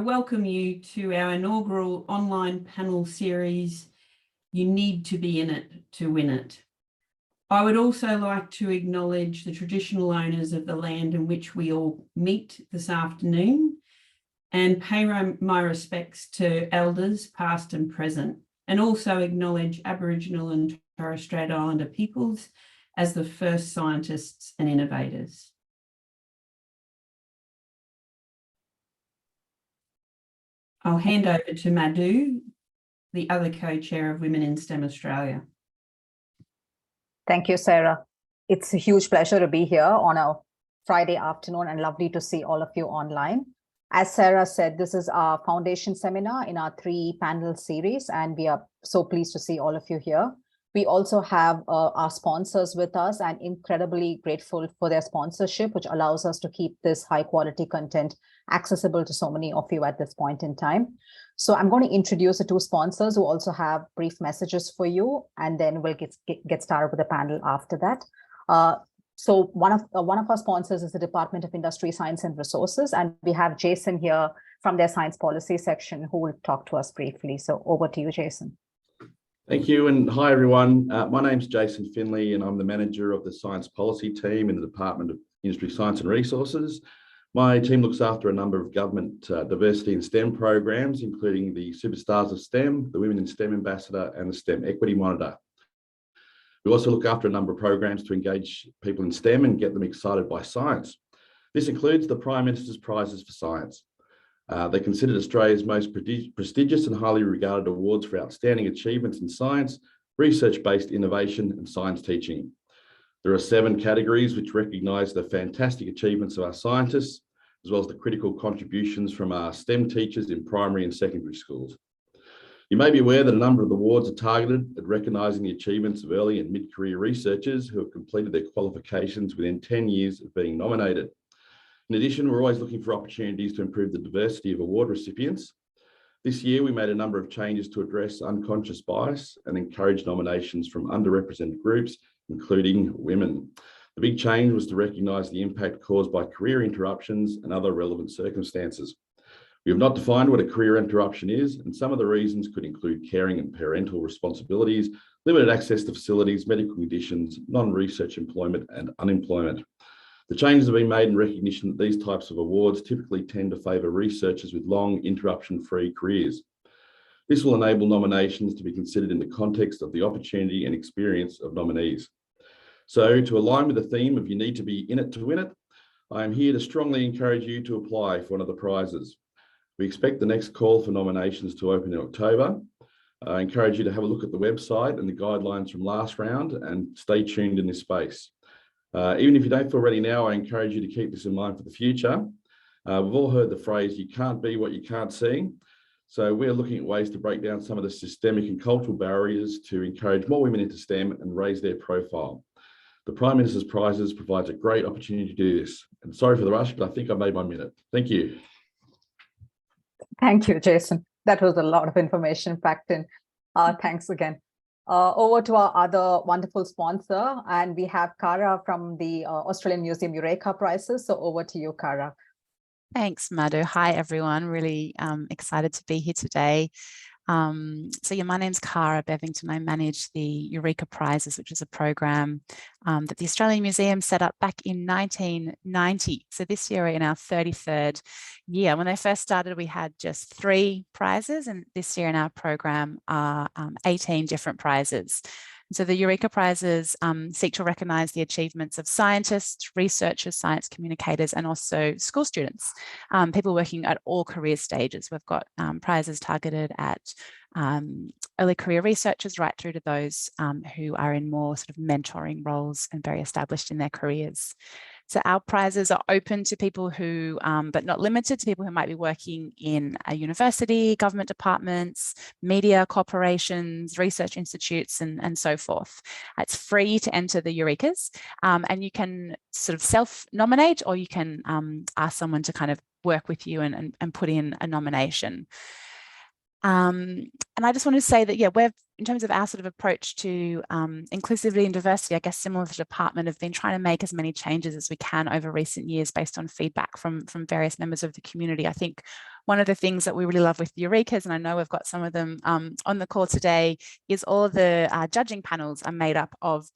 welcome you to our inaugural online panel series, You Need to Be in It to Win It. I would also like to acknowledge the traditional owners of the land in which we all meet this afternoon and pay my respects to elders past and present, and also acknowledge Aboriginal and Torres Strait Islander peoples as the first scientists and innovators. I'll hand over to Madhu, the other co-chair of Women in STEM Australia. Thank you, Sarah. It's a huge pleasure to be here on a Friday afternoon and lovely to see all of you online. As Sarah said, this is our foundation seminar in our 3-panel series, and we are so pleased to see all of you here. We also have our sponsors with us and incredibly grateful for their sponsorship, which allows us to keep this high quality content accessible to so many of you at this point in time. So I'm going to introduce the 2 sponsors who also have brief messages for you, and then we'll get started with the panel after that. So one of our sponsors is the Department of Industry, Science and Resources, and we have Jason here from their science policy section who will talk to us briefly. So over to you, Jason. Thank you, and hi everyone. My name's Jason Finley and I'm the manager of the science policy team in the Department of Industry, Science and Resources. My team looks after a number of government diversity and STEM programs, including the Superstars of STEM, the Women in STEM Ambassador and the STEM Equity Monitor. We also look after a number of programs to engage people in STEM and get them excited by science. This includes the Prime Minister's Prizes for Science. They're considered Australia's most prestigious and highly regarded awards for outstanding achievements in science, research-based innovation and science teaching. There are 7 categories which recognise the fantastic achievements of our scientists, as well as the critical contributions from our STEM teachers in primary and secondary schools. You may be aware that a number of the awards are targeted at recognising the achievements of early and mid-career researchers who have completed their qualifications within 10 years of being nominated. In addition, we're always looking for opportunities to improve the diversity of award recipients. This year, we made a number of changes to address unconscious bias and encourage nominations from underrepresented groups, including women. The big change was to recognise the impact caused by career interruptions and other relevant circumstances. We have not defined what a career interruption is, and some of the reasons could include caring and parental responsibilities, limited access to facilities, medical conditions, non-research employment and unemployment. The changes have been made in recognition that these types of awards typically tend to favour researchers with long, interruption-free careers. This will enable nominations to be considered in the context of the opportunity and experience of nominees. So, to align with the theme of You Need to Be in It to Win It, I am here to strongly encourage you to apply for one of the prizes. We expect the next call for nominations to open in October. I encourage you to have a look at the website and the guidelines from last round and stay tuned in this space. Even if you don't feel ready now, I encourage you to keep this in mind for the future. We've all heard the phrase, you can't be what you can't see. So we're looking at ways to break down some of the systemic and cultural barriers to encourage more women into STEM and raise their profile. The Prime Minister's Prizes provides a great opportunity to do this. And sorry for the rush, but I think I made my minute. Thank you. Thank you, Jason. That was a lot of information packed in. Thanks again. Over to our other wonderful sponsor, and we have Cara from the Australian Museum Eureka Prizes. So over to you, Cara. Thanks, Madhu. Hi, everyone. Really excited to be here today. My name's Cara Bevington. I manage the Eureka Prizes, which is a program that the Australian Museum set up back in 1990. So this year we're in our 33rd year. When they first started, we had just 3 prizes, and this year in our program are 18 different prizes. So the Eureka Prizes seek to recognise the achievements of scientists, researchers, science communicators, and also school students, people working at all career stages. We've got prizes targeted at early career researchers right through to those who are in more sort of mentoring roles and very established in their careers. So our prizes are open to people who, but not limited to people who might be working in a university, government departments, media corporations, research institutes, and so forth. It's free to enter the Eurekas, and you can sort of self-nominate, or you can ask someone to kind of work with you and put in a nomination. And I just want to say that, yeah, we're, in terms of our sort of approach to inclusivity and diversity, I guess similar to the department, have been trying to make as many changes as we can over recent years based on feedback from various members of the community. I think one of the things that we really love with Eureka's, and I know we've got some of them on the call today, is all the judging panels are made up of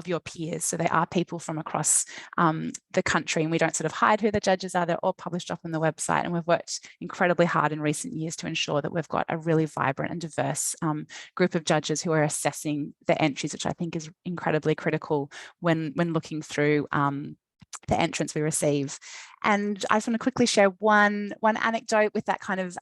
your peers. So they are people from across the country, and we don't sort of hide who the judges are. They're all published up on the website, and we've worked incredibly hard in recent years to ensure that we've got a really vibrant and diverse group of judges who are assessing the entries, which I think is incredibly critical when looking through the entrants we receive. And I just want to quickly share one anecdote with that kind of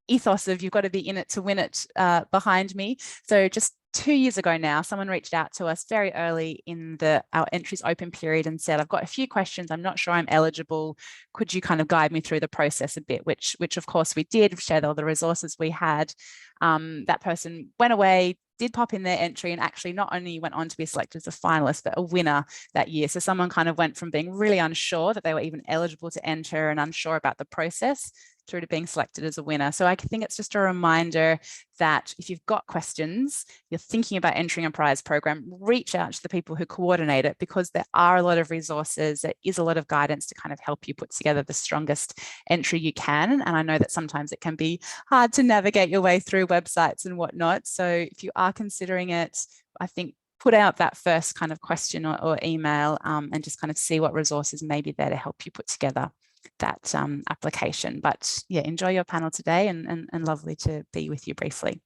ethos of you've got to be in it to win it behind me. So just 2 years ago now, someone reached out to us very early in our entries open period and said, I've got a few questions. I'm not sure I'm eligible. Could you kind of guide me through the process a bit? Which of course we did, shared all the resources we had. That person went away, did pop in their entry, and actually not only went on to be selected as a finalist, but a winner that year. So someone kind of went from being really unsure that they were even eligible to enter and unsure about the process through to being selected as a winner. So I think it's just a reminder that if you've got questions, you're thinking about entering a prize program, reach out to the people who coordinate it, because there are a lot of resources, there is a lot of guidance to kind of help you put together the strongest entry you can. And I know that sometimes it can be hard to navigate your way through websites and whatnot. So if you are considering it, I think put out that first kind of question or email and just kind of see what resources may be there to help you put together that application. But yeah, enjoy your panel today, and lovely to be with you briefly.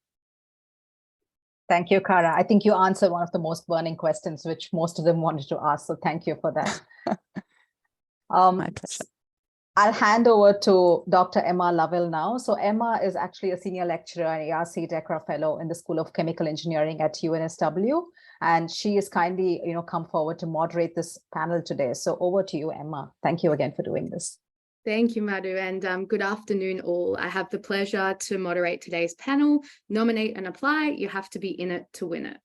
Thank you, Cara. I think you answered one of the most burning questions, which most of them wanted to ask. So thank you for that. My pleasure. I'll hand over to Dr. Emma Lovell now. So Emma is actually a senior lecturer and ARC DECRA fellow in the School of Chemical Engineering at UNSW. And she has kindly, come forward to moderate this panel today. So over to you, Emma. Thank you again for doing this. Thank you, Madhu, and good afternoon all. I have the pleasure to moderate today's panel, Nominate and Apply, You Have to Be in It to Win It.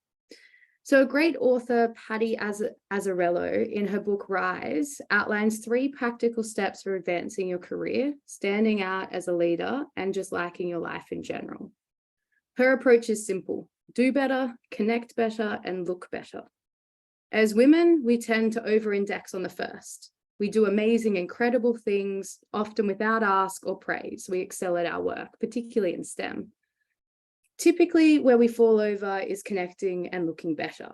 So a great author, Patty Azzarello, in her book Rise, outlines 3 practical steps for advancing your career, standing out as a leader, and just liking your life in general. Her approach is simple: do better, connect better, and look better. As women, we tend to over-index on the first. We do amazing, incredible things, often without ask or praise. We excel at our work, particularly in STEM. Typically, where we fall over is connecting and looking better.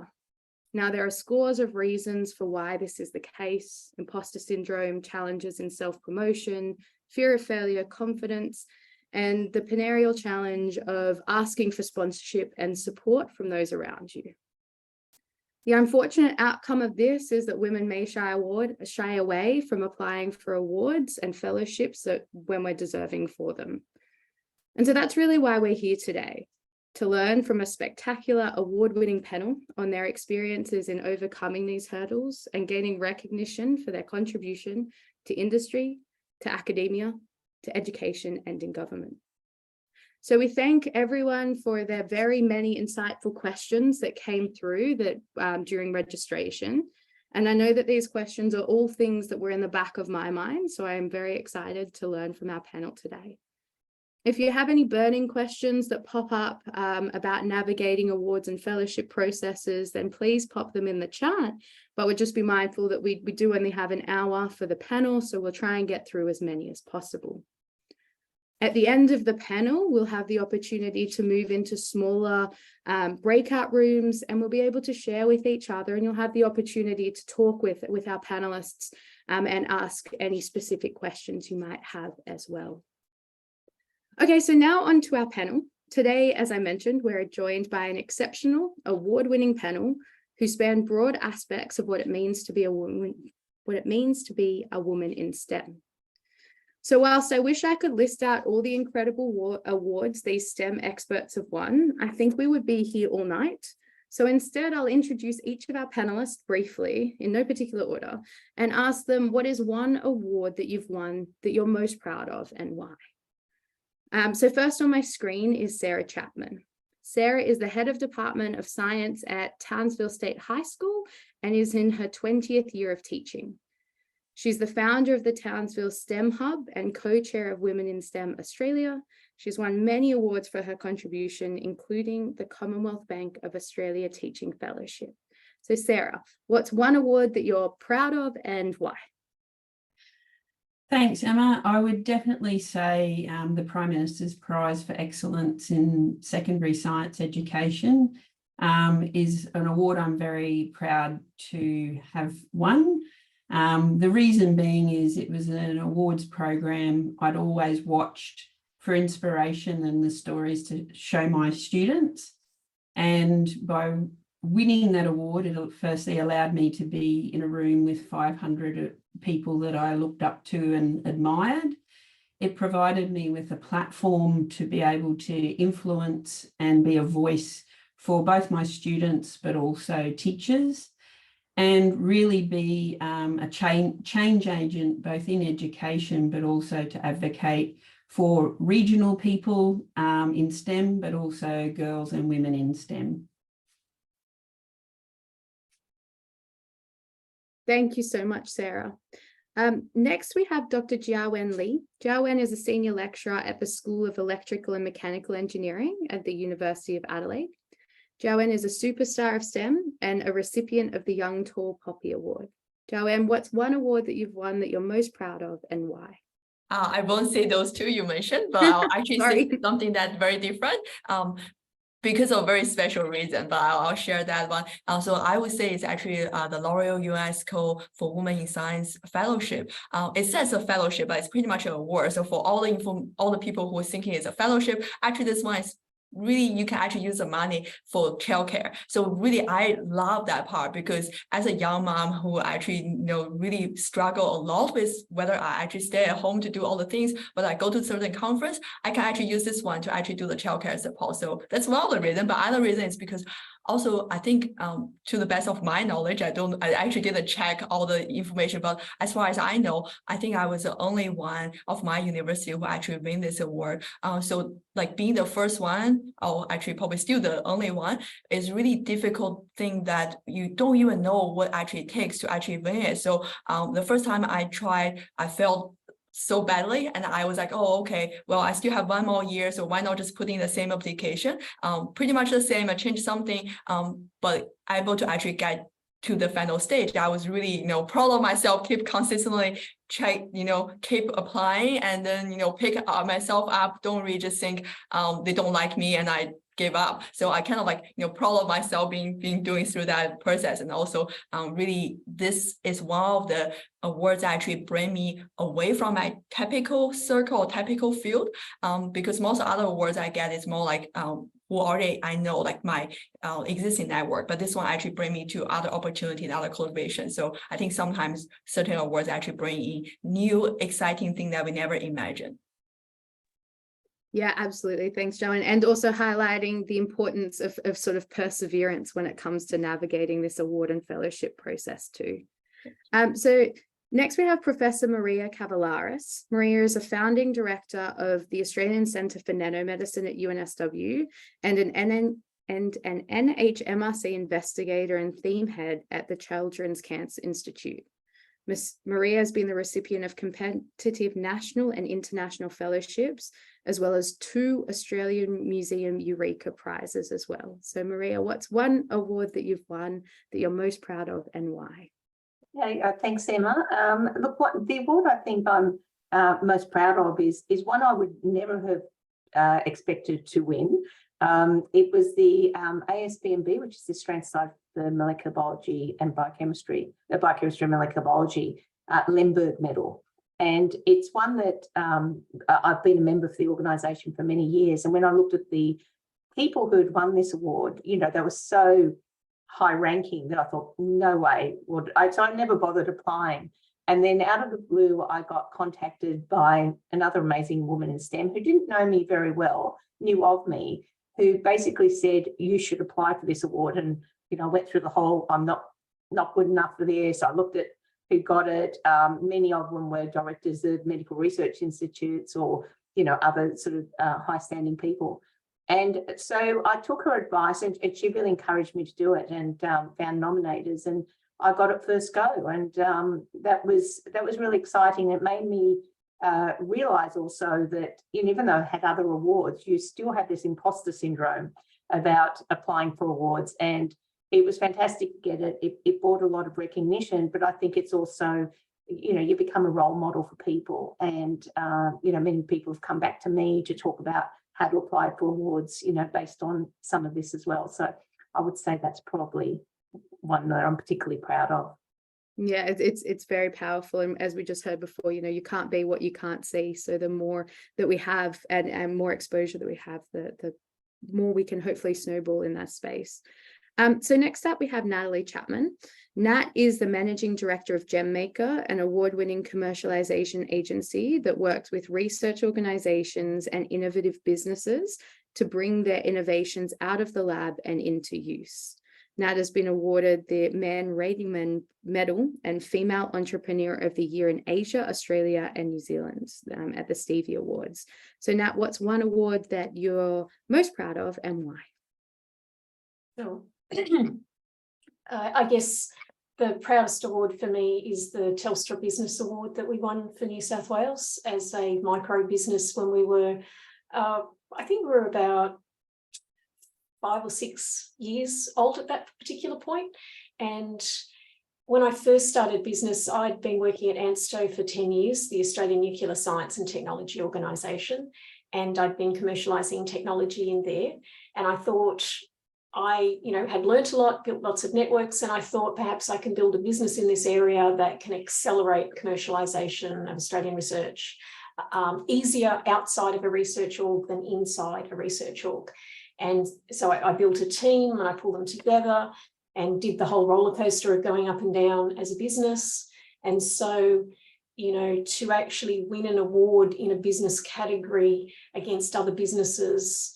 Now, there are scores of reasons for why this is the case: imposter syndrome, challenges in self-promotion, fear of failure, confidence, and the perennial challenge of asking for sponsorship and support from those around you. The unfortunate outcome of this is that women may shy away from applying for awards and fellowships when we're deserving for them. And so that's really why we're here today, to learn from a spectacular award-winning panel on their experiences in overcoming these hurdles and gaining recognition for their contribution to industry, to academia, to education, and in government. So we thank everyone for their very many insightful questions that came through during registration. And I know that these questions are all things that were in the back of my mind, so I am very excited to learn from our panel today. If you have any burning questions that pop up about navigating awards and fellowship processes, then please pop them in the chat. But we'll just be mindful that we do only have an hour for the panel, so we'll try and get through as many as possible. At the end of the panel, we'll have the opportunity to move into smaller breakout rooms, and we'll be able to share with each other, and you'll have the opportunity to talk with our panelists and ask any specific questions you might have as well. Okay, so now on to our panel. Today, as I mentioned, we're joined by an exceptional award-winning panel who span broad aspects of what it means to be a woman, in STEM. So whilst I wish I could list out all the incredible awards these STEM experts have won, I think we would be here all night. So instead, I'll introduce each of our panelists briefly, in no particular order, and ask them what is one award that you've won that you're most proud of and why. So first on my screen is Sarah Chapman. Sarah is the head of Department of Science at Townsville State High School and is in her 20th year of teaching. She's the founder of the Townsville STEM Hub and co-chair of Women in STEM Australia, She's won many awards for her contribution, including the Commonwealth Bank of Australia Teaching Fellowship. So Sarah, what's one award that you're proud of and why? Thanks, Emma. I would definitely say the Prime Minister's Prize for Excellence in Secondary Science Education is an award I'm very proud to have won. The reason being is it was an awards program I'd always watched for inspiration and the stories to show my students. And by winning that award, it firstly allowed me to be in a room with 500 people that I looked up to and admired. It provided me with a platform to be able to influence and be a voice for both my students, but also teachers, and really be a change agent, both in education, but also to advocate for regional people in STEM, but also girls and women in STEM. Thank you so much, Sarah. Next, we have Dr. Jiawen Li. Jiawen is a senior lecturer at the School of Electrical and Mechanical Engineering at the University of Adelaide. Jiawen is a superstar of STEM and a recipient of the Young Tall Poppy Award. Jiawen, what's one award that you've won that you're most proud of and why? I won't say those two you mentioned, but I'll actually say something that's very different. Because of very special reason, but I'll share that one. So I would say it's actually the L'Oreal UNESCO for Women in Science Fellowship. It says a fellowship, but it's pretty much an award. So for all the people who are thinking it's a fellowship, actually this one is really, you can actually use the money for childcare. So really, I love that part because as a young mom who actually, really struggle a lot with whether I actually stay at home to do all the things, but I go to certain conference, I can actually use this one to actually do the childcare support. So that's one of the reasons. But other reason is because also, I think to the best of my knowledge, I actually didn't check all the information, but as far as I know, I think I was the only one of my university who actually win this award. So like being the first one, or actually probably still the only one, is really difficult thing that you don't even know what actually it takes to actually win it. So the first time I tried, I failed so badly, and I was like, oh, okay, well, I still have one more year, so why not just put in the same application, pretty much the same. I changed something, but able to actually get to the final stage. I was really, proud of myself, keep consistently keep applying, and then pick myself up. Don't really just think they don't like me and I give up. So I kind of proud of myself being doing through that process. And also really, this is one of the awards that actually bring me away from my typical circle or typical field, because most other awards I get is more like who already I know, like my existing network, but this one actually bring me to other opportunities, other collaboration. So I think sometimes certain awards actually bring in new exciting things that we never imagined. Yeah, absolutely. Thanks, Joanne. And also highlighting the importance of sort of perseverance when it comes to navigating this award and fellowship process too. So next we have Professor Maria Cavallaris. Maria is a founding director of the Australian Centre for Nanomedicine at UNSW and an NHMRC investigator and theme head at the Children's Cancer Institute. Ms. Maria has been the recipient of competitive national and international fellowships, as well as 2 Australian Museum Eureka Prizes as well. So Maria, what's one award that you've won that you're most proud of and why? Yeah, thanks, Emma. Look, what the award I think I'm most proud of is one I would never have expected to win. It was the ASBMB, which is the Australian Society for Molecular Biology and Biochemistry and Molecular Biology Lemberg Medal. And it's one that I've been a member of the organisation for many years. And when I looked at the people who had won this award, they were so high ranking that I thought, no way. So I never bothered applying. And then out of the blue, I got contacted by another amazing woman in STEM who didn't know me very well, knew of me, who basically said, you should apply for this award. And, I went through the whole, I'm not good enough for this. I looked at who got it. Many of them were directors of medical research institutes or, other sort of high standing people. And so I took her advice and she really encouraged me to do it and found nominators, and I got it first go. And that was really exciting. It made me realize also that even though I had other awards, you still have this imposter syndrome about applying for awards. And it was fantastic to get it. It brought a lot of recognition, but I think it's also, you become a role model for people. And, many people have come back to me to talk about how to apply for awards, based on some of this as well. So I would say that's probably one that I'm particularly proud of. Yeah, it's very powerful. And as we just heard before, you can't be what you can't see. So the more that we have and more exposure that we have, the more we can hopefully snowball in that space. So next up, we have Natalie Chapman. Nat is the Managing Director of GemMaker, an award-winning commercialization agency that works with research organizations and innovative businesses to bring their innovations out of the lab and into use. Nat has been awarded the Man Ratingman Medal and Female Entrepreneur of the Year in Asia, Australia, and New Zealand at the Stevie Awards. So Nat, what's one award that you're most proud of and why? So, I guess the proudest award for me is the Telstra Business Award that we won for New South Wales as a micro business when we were, I think we were about 5 or 6 years old at that particular point. And when I first started business, I'd been working at ANSTO for 10 years, the Australian Nuclear Science and Technology Organisation, and I'd been commercialising technology in there. And I thought I, had learnt a lot, built lots of networks, and I thought perhaps I can build a business in this area that can accelerate commercialisation of Australian research, easier outside of a research org than inside a research org. And so I built a team and I pulled them together and did the whole roller coaster of going up and down as a business. And so, to actually win an award in a business category against other businesses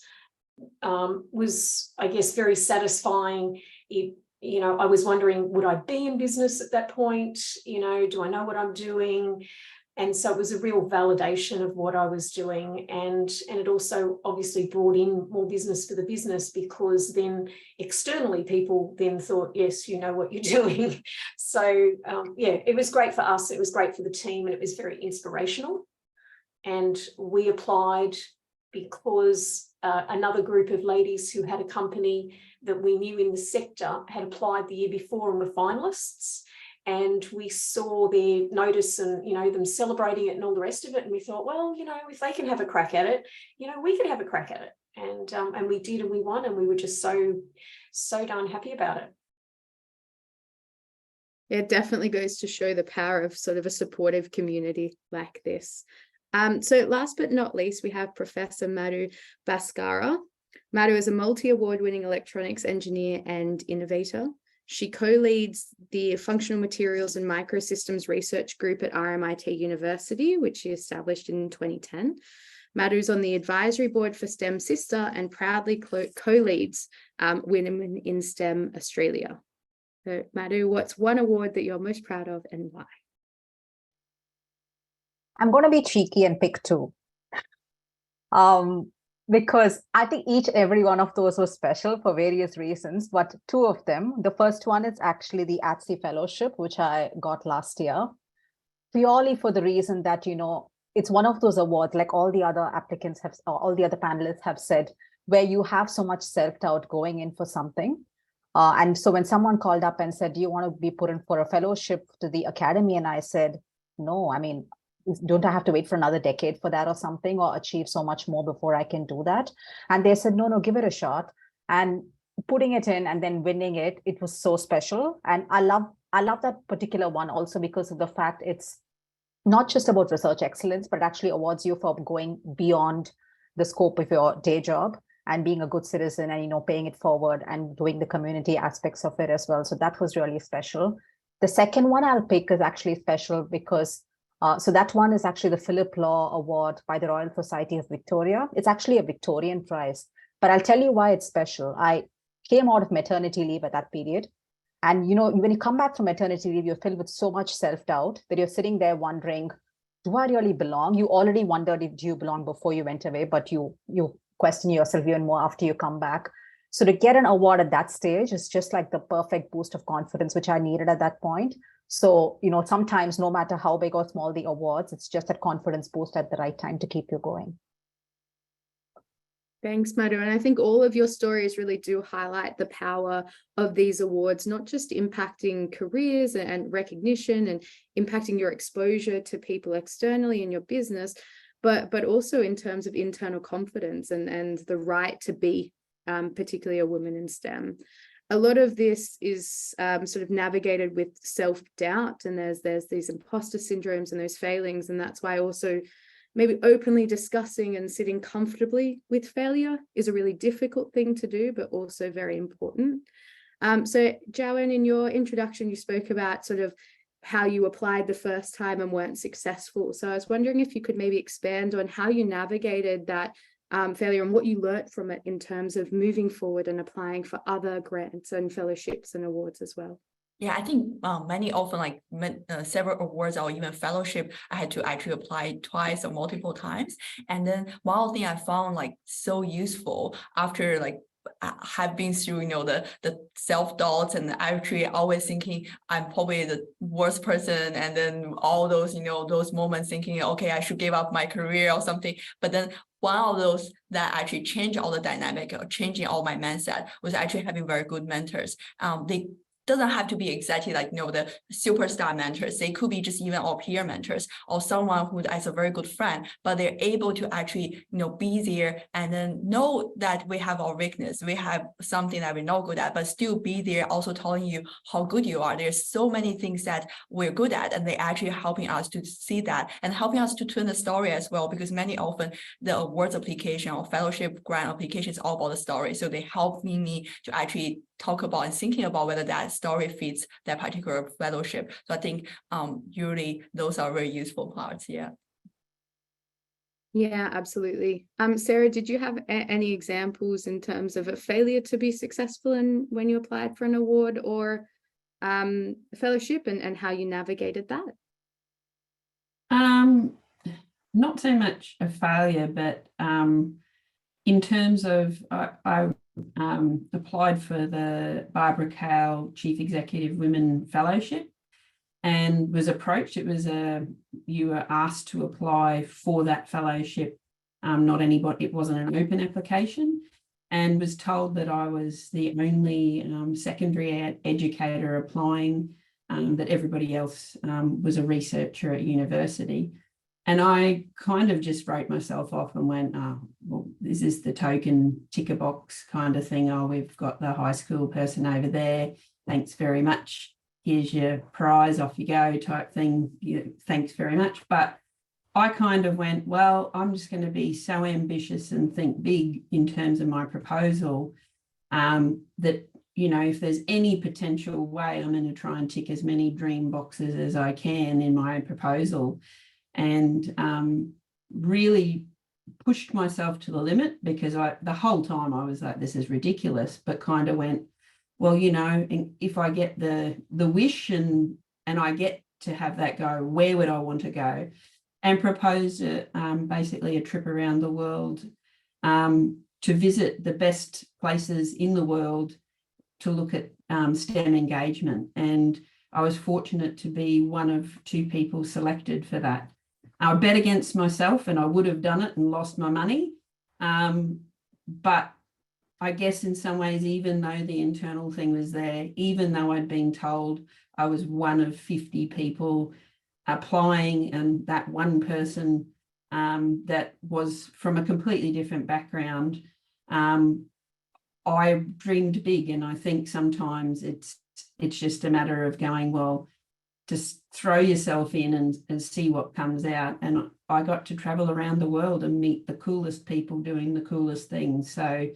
was, I guess, very satisfying. I was wondering, would I be in business at that point? Do I know what I'm doing? And so it was a real validation of what I was doing. And it also obviously brought in more business for the business, because then externally people then thought, yes, you know what you're doing. So it was great for us. It was great for the team, and it was very inspirational. And we applied because another group of ladies who had a company that we knew in the sector had applied the year before and were finalists. And we saw their notice and, them celebrating it and all the rest of it. And we thought, well, if they can have a crack at it, we can have a crack at it. And we did, and we won, and we were just so darn happy about it. It definitely goes to show the power of sort of a supportive community like this. So last but not least, we have Professor Madhu Bhaskara. Madhu is a multi-award winning electronics engineer and innovator. She co-leads the Functional Materials and Microsystems Research Group at RMIT University, which she established in 2010. Madhu's on the advisory board for STEM Sister and proudly co-leads Women in STEM Australia. So Madhu, what's one award that you're most proud of and why? I'm going to be cheeky and pick two. Because I think every one of those was special for various reasons, but two of them. The first one is actually the ATSI Fellowship, which I got last year, purely for the reason that, it's one of those awards, like all the other applicants have, or all the other panelists have said, where you have so much self-doubt going in for something. And so when someone called up and said, do you want to be put in for a fellowship to the academy? And I said, no, don't I have to wait for another decade for that or something, or achieve so much more before I can do that? And they said, no, give it a shot. And putting it in and then winning it, it was so special. And I love that particular one also because of the fact it's not just about research excellence, but it actually awards you for going beyond the scope of your day job and being a good citizen and, paying it forward and doing the community aspects of it as well. So that was really special. The second one I'll pick is actually special because so that one is actually the Philip Law Award by the Royal Society of Victoria. It's actually a Victorian prize, but I'll tell you why it's special. I came out of maternity leave at that period. And, when you come back from maternity leave, you're filled with so much self-doubt that you're sitting there wondering, do I really belong? You already wondered if you belong before you went away, but you question yourself even more after you come back. So to get an award at that stage is just like the perfect boost of confidence, which I needed at that point. So, sometimes no matter how big or small the awards, it's just that confidence boost at the right time to keep you going. Thanks, Madhu. And I think all of your stories really do highlight the power of these awards, not just impacting careers and recognition and impacting your exposure to people externally in your business, but also in terms of internal confidence and the right to be, particularly a woman in STEM. A lot of this is sort of navigated with self-doubt, and there's these imposter syndromes and those failings, and that's why also maybe openly discussing and sitting comfortably with failure is a really difficult thing to do, but also very important. So Joanne, in your introduction, you spoke about sort of how you applied the first time and weren't successful. So I was wondering if you could maybe expand on how you navigated that failure and what you learnt from it in terms of moving forward and applying for other grants and fellowships and awards as well. Yeah, I think many often like several awards or even fellowship, I had to actually apply twice or multiple times. And then one thing I found like so useful after like I have been through, the self-doubt and actually always thinking I'm probably the worst person. And then all those, those moments thinking, okay, I should give up my career or something. But then one of those that actually changed all the dynamic or changing all my mindset was actually having very good mentors. They doesn't have to be exactly like, the superstar mentors. They could be just even our peer mentors or someone who is a very good friend, but they're able to actually, be there and then know that we have our weakness. We have something that we're not good at, but still be there also telling you how good you are. There's so many things that we're good at, and they're actually helping us to see that and helping us to turn the story as well, because many often the awards application or fellowship grant application is all about the story. So they help me to actually talk about and thinking about whether that story fits that particular fellowship. So I think usually those are very useful parts. Yeah. Yeah, absolutely. Sarah, did you have any examples in terms of a failure to be successful in when you applied for an award or a fellowship and how you navigated that? Not so much a failure, but in terms of I applied for the Barbara Cale Chief Executive Women Fellowship and was approached. It was you were asked to apply for that fellowship, not anybody, it wasn't an open application, and was told that I was the only secondary educator applying, that everybody else was a researcher at university. And I kind of just wrote myself off and went, oh, well, this is the token ticker box kind of thing. Oh, we've got the high school person over there. Thanks very much. Here's your prize, off you go type thing. Thanks very much. But I kind of went, well, I'm just going to be so ambitious and think big in terms of my proposal that, if there's any potential way, I'm going to try and tick as many dream boxes as I can in my proposal. And really pushed myself to the limit, because the whole time I was like, this is ridiculous, but kind of went, well, if I get the wish and I get to have that go, where would I want to go? And proposed basically a trip around the world to visit the best places in the world to look at STEM engagement. And I was fortunate to be one of 2 people selected for that. I bet against myself and I would have done it and lost my money. But I guess in some ways, even though the internal thing was there, even though I'd been told I was one of 50 people applying and that one person that was from a completely different background, I dreamed big. And I think sometimes it's just a matter of going, well, just throw yourself in and see what comes out. And I got to travel around the world and meet the coolest people doing the coolest things. So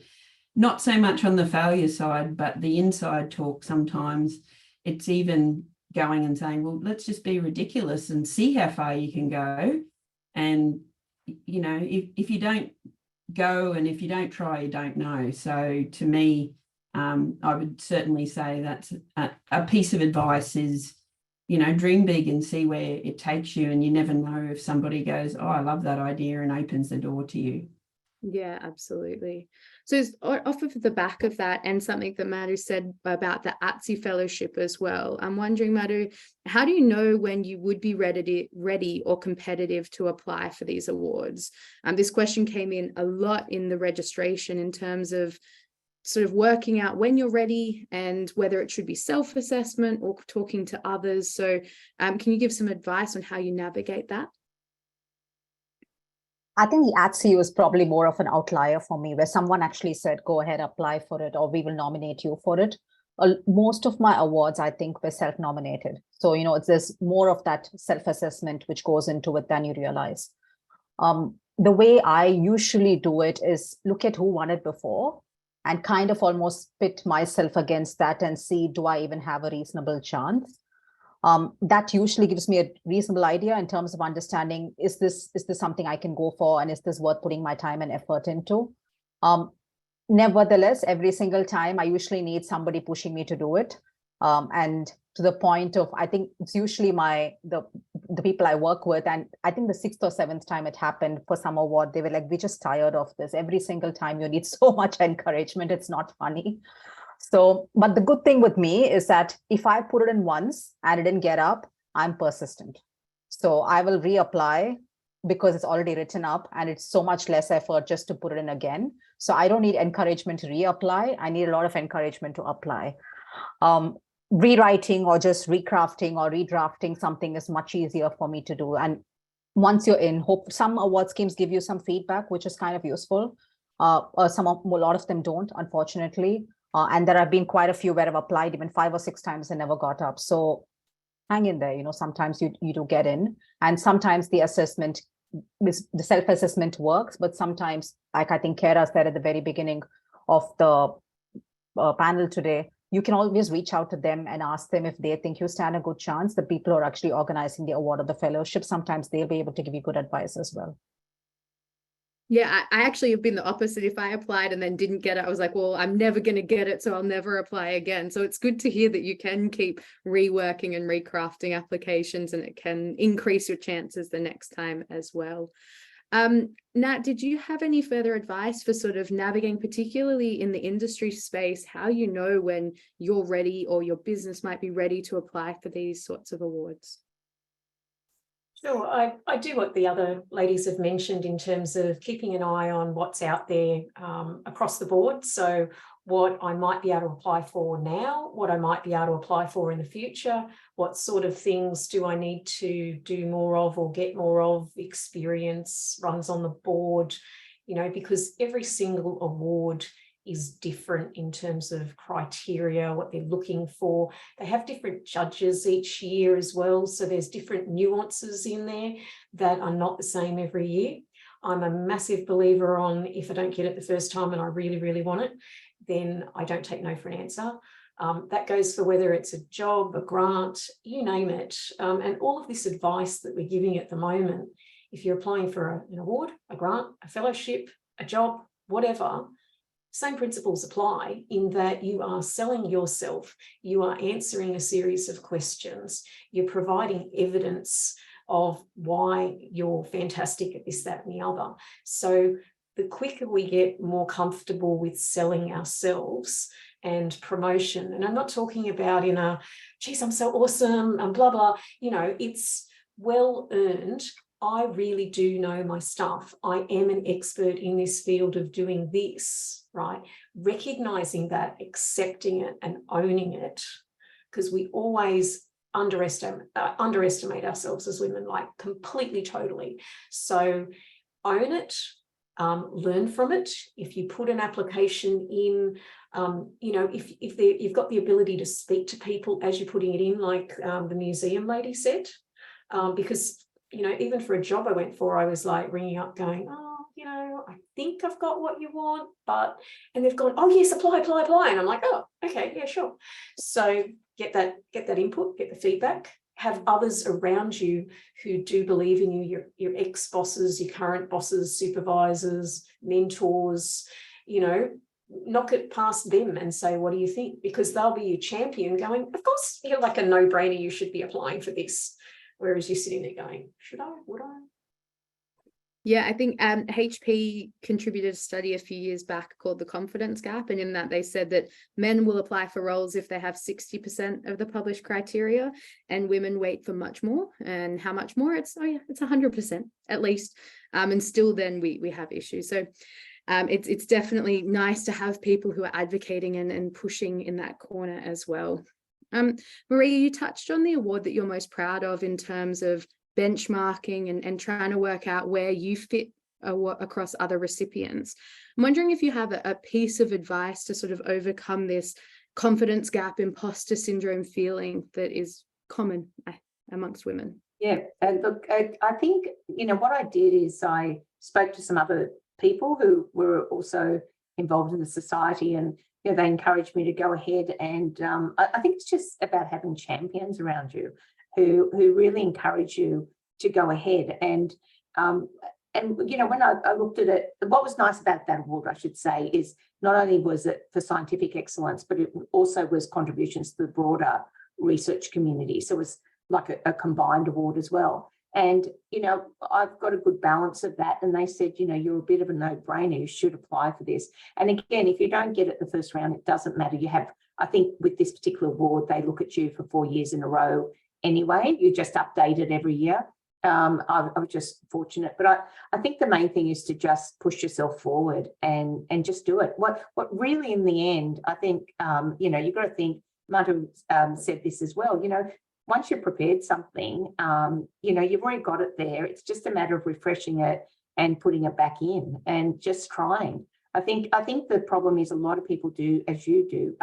not so much on the failure side, but the inside talk sometimes. It's even going and saying, well, let's just be ridiculous and see how far you can go. And, if you don't go and if you don't try, you don't know. So to me, I would certainly say that's a piece of advice is, dream big and see where it takes you. And you never know if somebody goes, oh, I love that idea, and opens the door to you. Yeah, absolutely. So off of the back of that, and something that Madhu said about the ATSI fellowship as well, I'm wondering, Madhu, how do you know when you would be ready or competitive to apply for these awards? This question came in a lot in the registration in terms of sort of working out when you're ready and whether it should be self-assessment or talking to others. So can you give some advice on how you navigate that? I think the ATSI was probably more of an outlier for me, where someone actually said, go ahead, apply for it, or we will nominate you for it. Most of my awards, I think, were self-nominated. So, there's more of that self-assessment which goes into it than you realize. The way I usually do it is look at who won it before and kind of almost pit myself against that and see, do I even have a reasonable chance? That usually gives me a reasonable idea in terms of understanding, is this something I can go for, and is this worth putting my time and effort into? Nevertheless, every single time I usually need somebody pushing me to do it. And to the point of, I think it's usually the people I work with, and I think the 6th or 7th time it happened for some award, they were like, we're just tired of this. Every single time you need so much encouragement, it's not funny. So, but the good thing with me is that if I put it in once and it didn't get up, I'm persistent. So I will reapply because it's already written up and it's so much less effort just to put it in again. So I don't need encouragement to reapply. I need a lot of encouragement to apply. Rewriting or just recrafting or redrafting something is much easier for me to do. And once you're in, some award schemes give you some feedback, which is kind of useful. A lot of them don't, unfortunately. And there have been quite a few where I've applied even 5 or 6 times and never got up. So hang in there, sometimes you do get in, and sometimes the self-assessment works, but sometimes, like I think Kara said at the very beginning of the panel today, you can always reach out to them and ask them if they think you stand a good chance. The people who are actually organizing the award or the fellowship, sometimes they'll be able to give you good advice as well. Yeah, I actually have been the opposite. If I applied and then didn't get it, I was like, well, I'm never going to get it, so I'll never apply again. So it's good to hear that you can keep reworking and recrafting applications, and it can increase your chances the next time as well. Nat, did you have any further advice for sort of navigating, particularly in the industry space, how you know when you're ready or your business might be ready to apply for these sorts of awards? Sure, I do what the other ladies have mentioned in terms of keeping an eye on what's out there across the board. So what I might be able to apply for now, what I might be able to apply for in the future, what sort of things do I need to do more of or get more of, experience, runs on the board, because every single award is different in terms of criteria, what they're looking for. They have different judges each year as well. So there's different nuances in there that are not the same every year. I'm a massive believer on, if I don't get it the first time and I really, really want it, then I don't take no for an answer. That goes for whether it's a job, a grant, you name it. And all of this advice that we're giving at the moment, if you're applying for an award, a grant, a fellowship, a job, whatever, same principles apply in that you are selling yourself, you are answering a series of questions, you're providing evidence of why you're fantastic at this, that, and the other. So the quicker we get more comfortable with selling ourselves and promotion, and I'm not talking about in a, geez, I'm so awesome and blah, blah, it's well earned. I really do know my stuff. I am an expert in this field of doing this, right? Recognizing that, accepting it and owning it, because we always underestimate ourselves as women, like completely, totally. So own it, learn from it. If you put an application in, if you've got the ability to speak to people as you're putting it in, like the museum lady said, because even for a job I went for, I was like ringing up going, I think I've got what you want, and they've gone, oh yes, apply. And I'm like, oh, okay, yeah, sure. So get that input, get the feedback, have others around you who do believe in you, your ex-bosses, your current bosses, supervisors, mentors, knock it past them and say, what do you think? Because they'll be your champion going, of course, you're like a no-brainer, you should be applying for this. Whereas you're sitting there going, should I, would I? Yeah, I think HP contributed a study a few years back called the confidence gap. And in that they said that men will apply for roles if they have 60% of the published criteria, and women wait for much more. And how much more? It's 100% at least. And still then we have issues. So it's definitely nice to have people who are advocating and pushing in that corner as well. Maria, you touched on the award that you're most proud of in terms of benchmarking and trying to work out where you fit across other recipients. I'm wondering if you have a piece of advice to sort of overcome this confidence gap, imposter syndrome feeling that is common amongst women. Yeah, and look, I think, what I did is I spoke to some other people who were also involved in the society, and they encouraged me to go ahead. And I think it's just about having champions around you who really encourage you to go ahead. And when I looked at it, what was nice about that award, I should say, is not only was it for scientific excellence, but it also was contributions to the broader research community. So it was like a combined award as well. And, I've got a good balance of that. And they said, you're a bit of a no-brainer. You should apply for this. And again, if you don't get it the first round, it doesn't matter. I think with this particular award, they look at you for 4 years in a row anyway. You just update it every year. I was just fortunate. But I think the main thing is to just push yourself forward and just do it. What really in the end, I think, you've got to think, Madhu said this as well, once you've prepared something, you've already got it there. It's just a matter of refreshing it and putting it back in and just trying. I think the problem is a lot of people do, as you do,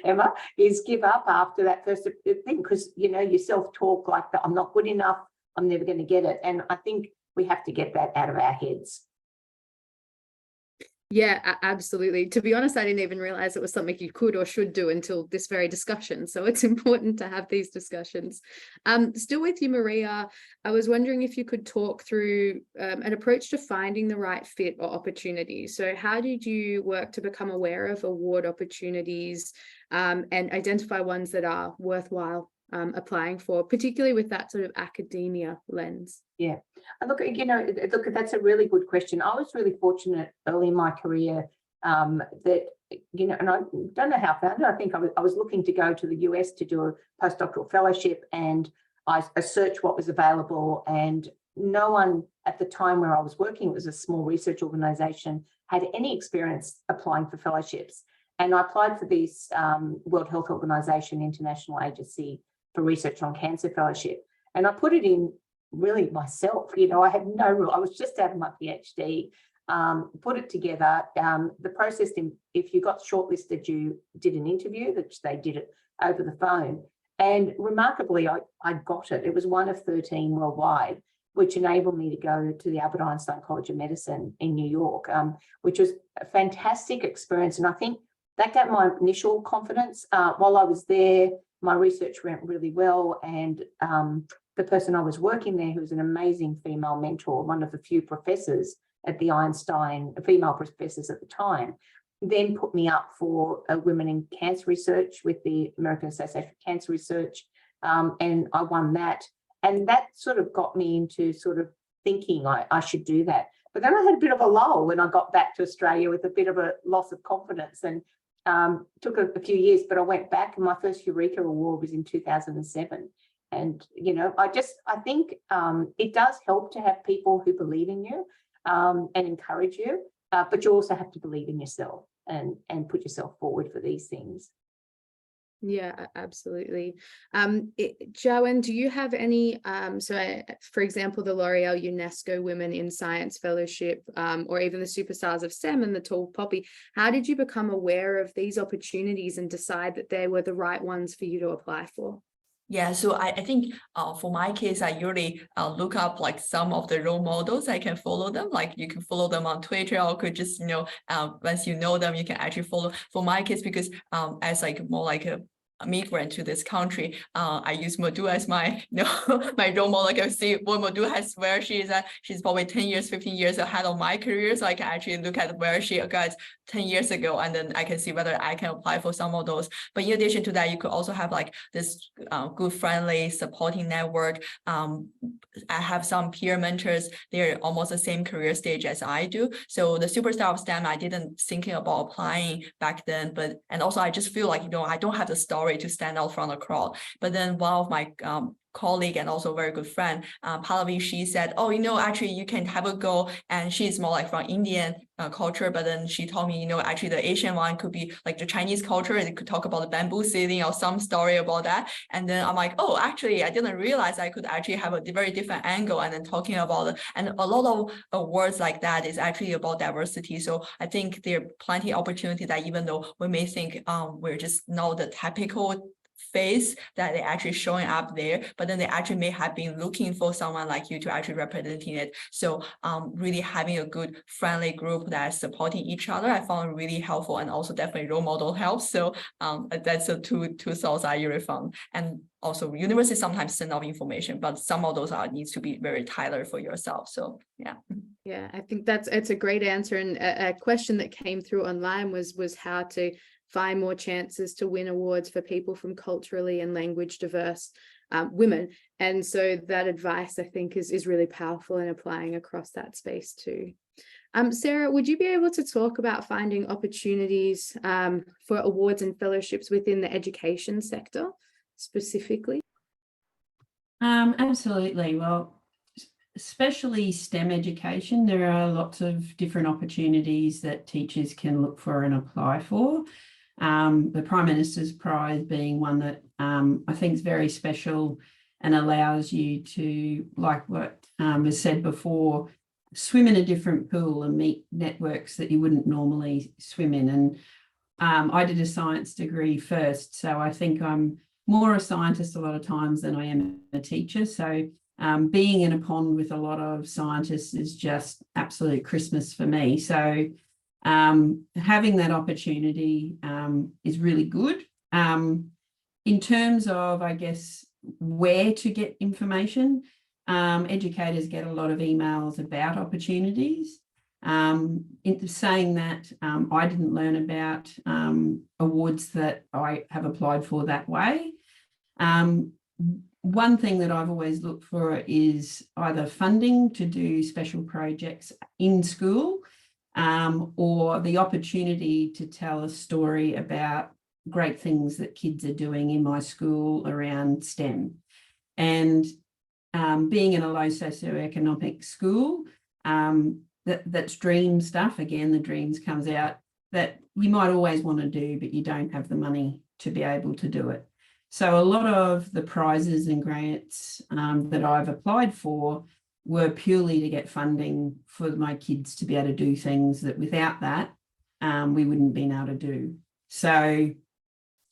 Emma, is give up after that first thing because, you self-talk like that. I'm not good enough. I'm never going to get it. And I think we have to get that out of our heads. Yeah, absolutely. To be honest, I didn't even realize it was something you could or should do until this very discussion. So it's important to have these discussions. Still with you, Maria, I was wondering if you could talk through an approach to finding the right fit or opportunity. So how did you work to become aware of award opportunities and identify ones that are worthwhile applying for, particularly with that sort of academia lens? Yeah, and look, that's a really good question. I was really fortunate early in my career that, and I don't know how I found it. I think I was looking to go to the US to do a postdoctoral fellowship, and I searched what was available, and no one at the time where I was working, it was a small research organization, had any experience applying for fellowships. And I applied for this World Health Organization International Agency for Research on Cancer Fellowship. And I put it in really myself. I had no rule. I was just out of my PhD, put it together. The process, if you got shortlisted, you did an interview, which they did it over the phone. And remarkably, I got it. It was one of 13 worldwide, which enabled me to go to the Albert Einstein College of Medicine in New York, which was a fantastic experience. And I think that gave my initial confidence. While I was there, my research went really well. And the person I was working there, who was an amazing female mentor, one of the few professors at the Einstein, female professors at the time, then put me up for Women in Cancer Research with the American Association of Cancer Research. And I won that. And that sort of got me into sort of thinking I should do that. But then I had a bit of a lull when I got back to Australia with a bit of a loss of confidence, and took a few years, but I went back, and my first Eureka Award was in 2007. And, I think it does help to have people who believe in you and encourage you, but you also have to believe in yourself and put yourself forward for these things. Yeah, absolutely. Joanne, do you have any, for example, the L'Oreal UNESCO Women in Science Fellowship, or even the Superstars of STEM and the Tall Poppy, how did you become aware of these opportunities and decide that they were the right ones for you to apply for? Yeah, so I think for my case, I usually look up like some of the role models. I can follow them. Like you can follow them on Twitter, or could just once you know them, you can actually follow. For my case, because as like more like a migrant to this country, I use Madhu as my, my role model. I can see what Madhu has, where she is at. She's probably 10 years, 15 years ahead of my career. So I can actually look at where she got 10 years ago, and then I can see whether I can apply for some of those. But in addition to that, you could also have like this good, friendly, supporting network. I have some peer mentors. They're almost the same career stage as I do. So the Superstar of STEM, I didn't thinking about applying back then, and also I just feel like, I don't have the story to stand out from the crowd. But then one of my colleague and also very good friend, Pallavi, she said, oh, actually you can have a go. And she's more like from Indian culture, but then she told me, actually the Asian one could be like the Chinese culture. It could talk about the bamboo seeding or some story about that. And then I'm like, oh, actually, I didn't realize I could actually have a very different angle. And then talking about it, and a lot of words like that is actually about diversity. So I think there are plenty of opportunity that even though we may think we're just not the typical face that they're actually showing up there, but then they actually may have been looking for someone like you to actually representing it. So really having a good friendly group that's supporting each other, I found really helpful, and also definitely role model helps. So that's the two thoughts I really found. And also university sometimes send out information, but some of those needs to be very tailored for yourself. So yeah. Yeah, I think it's a great answer. And a question that came through online was how to find more chances to win awards for people from culturally and language diverse women. And so that advice, I think, is really powerful in applying across that space too. Sarah, would you be able to talk about finding opportunities for awards and fellowships within the education sector specifically? Absolutely. Well, especially STEM education, there are lots of different opportunities that teachers can look for and apply for. The Prime Minister's Prize being one that I think is very special and allows you to, like what was said before, swim in a different pool and meet networks that you wouldn't normally swim in. And I did a science degree first, so I think I'm more a scientist a lot of times than I am a teacher. So being in a pond with a lot of scientists is just absolute Christmas for me. So having that opportunity is really good. In terms of, I guess, where to get information, educators get a lot of emails about opportunities. In saying that, I didn't learn about awards that I have applied for that way. One thing that I've always looked for is either funding to do special projects in school, or the opportunity to tell a story about great things that kids are doing in my school around STEM. And being in a low socioeconomic school, that's dream stuff. Again, the dreams comes out that you might always want to do, but you don't have the money to be able to do it. So a lot of the prizes and grants that I've applied for were purely to get funding for my kids to be able to do things that without that, we wouldn't have been able to do. So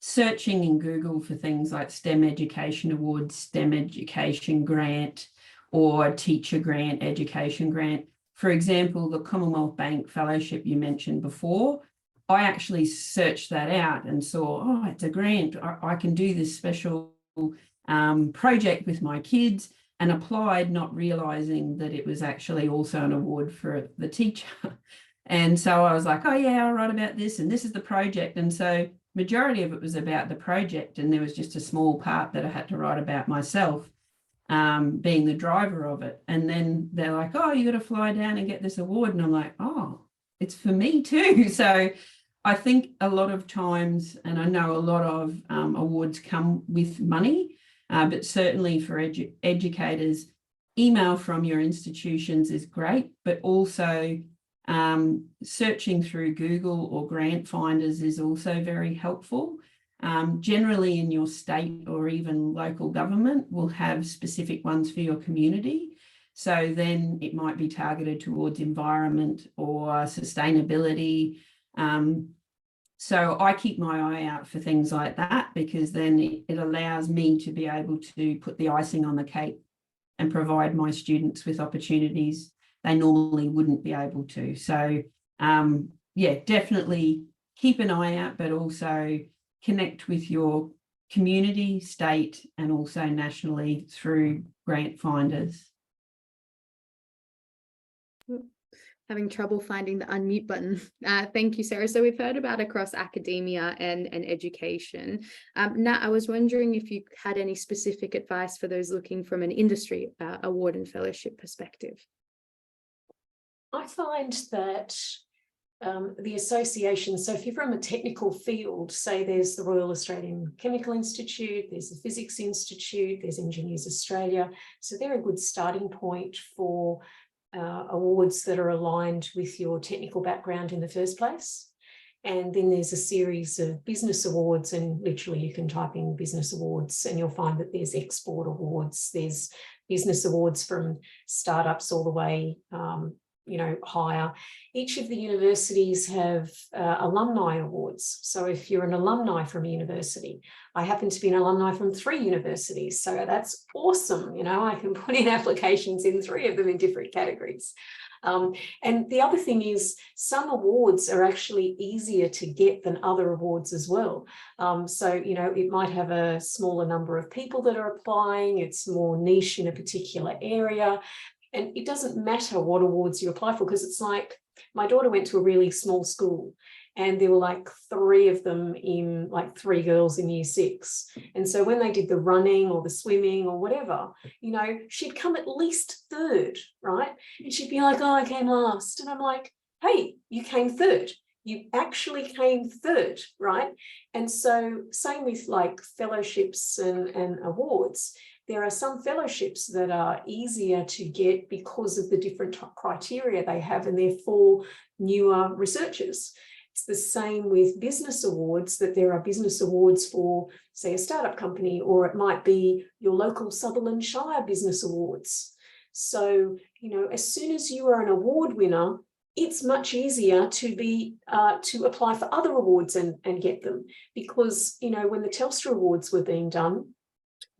searching in Google for things like STEM Education Awards, STEM Education Grant, or Teacher Grant, Education Grant. For example, the Commonwealth Bank Fellowship you mentioned before, I actually searched that out and saw, oh, it's a grant. I can do this special project with my kids, and applied, not realizing that it was actually also an award for the teacher. And so I was like, oh yeah, I'll write about this, and this is the project. And so majority of it was about the project, and there was just a small part that I had to write about myself, being the driver of it. And then they're like, oh, you got to fly down and get this award. And I'm like, oh, it's for me too. So I think a lot of times, and I know a lot of awards come with money, but certainly for educators, email from your institutions is great, but also searching through Google or grant finders is also very helpful. Generally in your state or even local government will have specific ones for your community. So then it might be targeted towards environment or sustainability. So I keep my eye out for things like that, because then it allows me to be able to put the icing on the cake and provide my students with opportunities they normally wouldn't be able to. So yeah, definitely keep an eye out, but also connect with your community, state, and also nationally through grant finders. Having trouble finding the unmute button. Thank you, Sarah. So we've heard about across academia and education. Nat, I was wondering if you had any specific advice for those looking from an industry award and fellowship perspective. I find that the association, so if you're from a technical field, say there's the Royal Australian Chemical Institute, there's the Physics Institute, there's Engineers Australia, so they're a good starting point for awards that are aligned with your technical background in the first place. And then there's a series of business awards, and literally you can type in business awards and you'll find that there's export awards, there's business awards from startups all the way higher. Each of the universities have alumni awards. So if you're an alumni from a university, I happen to be an alumni from 3 universities, so that's awesome. I can put in applications in 3 of them in different categories. And the other thing is some awards are actually easier to get than other awards as well. So, it might have a smaller number of people that are applying, it's more niche in a particular area. And it doesn't matter what awards you apply for, because it's like my daughter went to a really small school and there were like 3 of them in like 3 girls in year 6. And so when they did the running or the swimming or whatever, she'd come at least 3rd, right? And she'd be like, oh, I came last. And I'm like, hey, you came 3rd. You actually came 3rd, right? And so same with like fellowships and awards. There are some fellowships that are easier to get because of the different criteria they have, and they're for newer researchers. It's the same with business awards, that there are business awards for, say, a startup company, or it might be your local Sutherland Shire Business Awards. So, as soon as you are an award winner, it's much easier to apply for other awards and get them. Because, when the Telstra Awards were being done,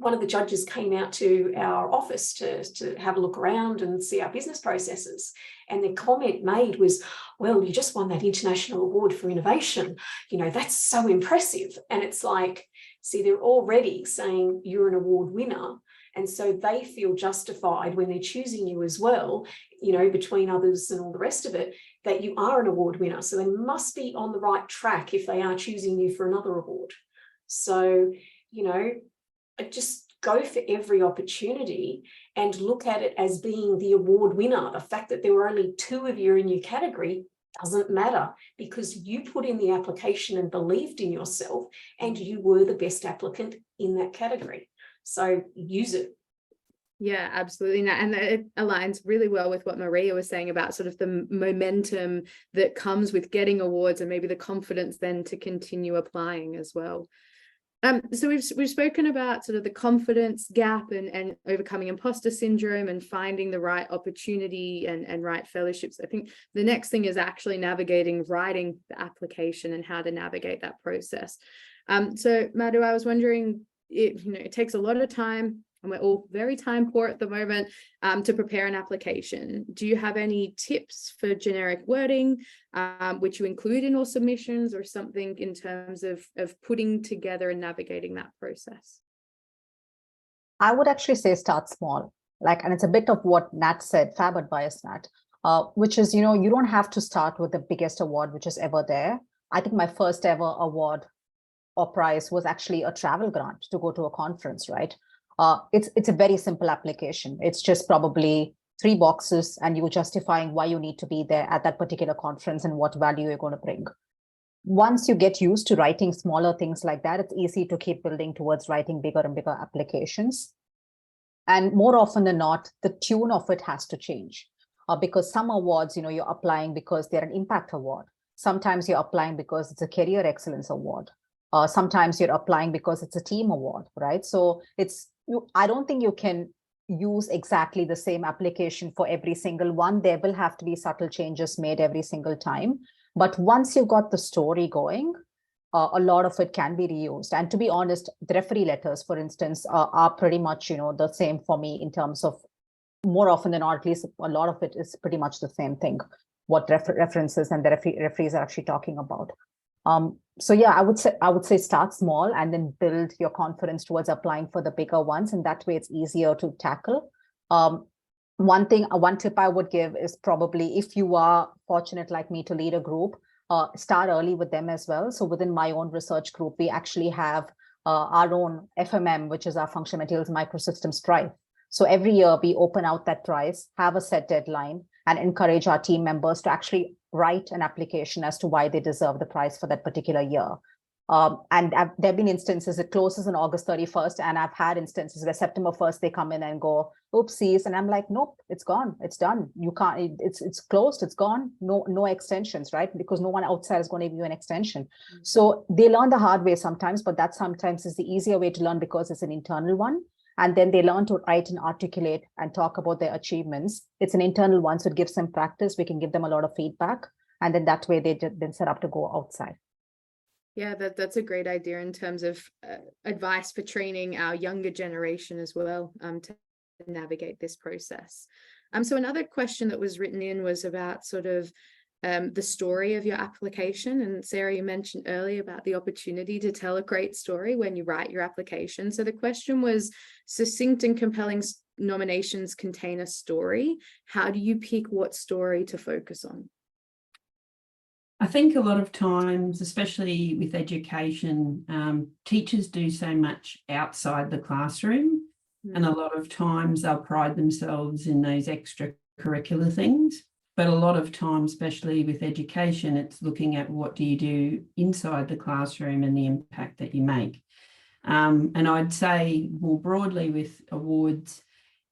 one of the judges came out to our office to have a look around and see our business processes. And the comment made was, well, you just won that International Award for Innovation. That's so impressive. And it's like, see, they're already saying you're an award winner. And so they feel justified when they're choosing you as well, between others and all the rest of it, that you are an award winner. So they must be on the right track if they are choosing you for another award. So, just go for every opportunity and look at it as being the award winner. The fact that there were only 2 of you in your category doesn't matter, because you put in the application and believed in yourself and you were the best applicant in that category. So use it. Yeah, absolutely. And it aligns really well with what Maria was saying about sort of the momentum that comes with getting awards, and maybe the confidence then to continue applying as well. So we've spoken about sort of the confidence gap and overcoming imposter syndrome and finding the right opportunity and right fellowships. I think the next thing is actually writing the application and how to navigate that process. So Madhu, I was wondering, it takes a lot of time, and we're all very time poor at the moment, to prepare an application. Do you have any tips for generic wording, which you include in all submissions, or something in terms of putting together and navigating that process? I would actually say start small, and it's a bit of what Nat said, fab advice, Nat, which is, you don't have to start with the biggest award which is ever there. I think my first ever award or prize was actually a travel grant to go to a conference, right? It's a very simple application. It's just probably 3 boxes and you justifying why you need to be there at that particular conference and what value you're going to bring. Once you get used to writing smaller things like that, it's easy to keep building towards writing bigger and bigger applications. And more often than not, the tune of it has to change, because some awards, you're applying because they're an impact award. Sometimes you're applying because it's a career excellence award. Sometimes you're applying because it's a team award, right? So I don't think you can use exactly the same application for every single one. There will have to be subtle changes made every single time. But once you've got the story going, a lot of it can be reused. And to be honest, the referee letters, for instance, are pretty much, the same for me in terms of, more often than not, at least a lot of it is pretty much the same thing, what references and the referees are actually talking about. So yeah, I would say start small and then build your confidence towards applying for the bigger ones, and that way it's easier to tackle. One tip I would give is probably, if you are fortunate like me to lead a group, start early with them as well. So within my own research group, we actually have our own FMM, which is our Functional Materials Microsystems Prize. So every year we open out that prize, have a set deadline, and encourage our team members to actually write an application as to why they deserve the prize for that particular year. And there have been instances, it closes on August 31st, and I've had instances where September 1st, they come in and go, oopsies, and I'm like, nope, it's gone, it's done. You can't, it's closed, it's gone, no extensions, right? Because no one outside is going to give you an extension. So they learn the hard way sometimes, but that sometimes is the easier way to learn because it's an internal one. And then they learn to write and articulate and talk about their achievements. It's an internal one, so it gives them practice. We can give them a lot of feedback. And then that way they then set up to go outside. Yeah, that's a great idea in terms of advice for training our younger generation as well, to navigate this process. So another question that was written in was about sort of the story of your application. And Sarah, you mentioned earlier about the opportunity to tell a great story when you write your application. So the question was, succinct and compelling nominations contain a story. How do you pick what story to focus on? I think a lot of times, especially with education, teachers do so much outside the classroom. And a lot of times they'll pride themselves in those extracurricular things. But a lot of times, especially with education, it's looking at what do you do inside the classroom and the impact that you make. And I'd say more broadly with awards,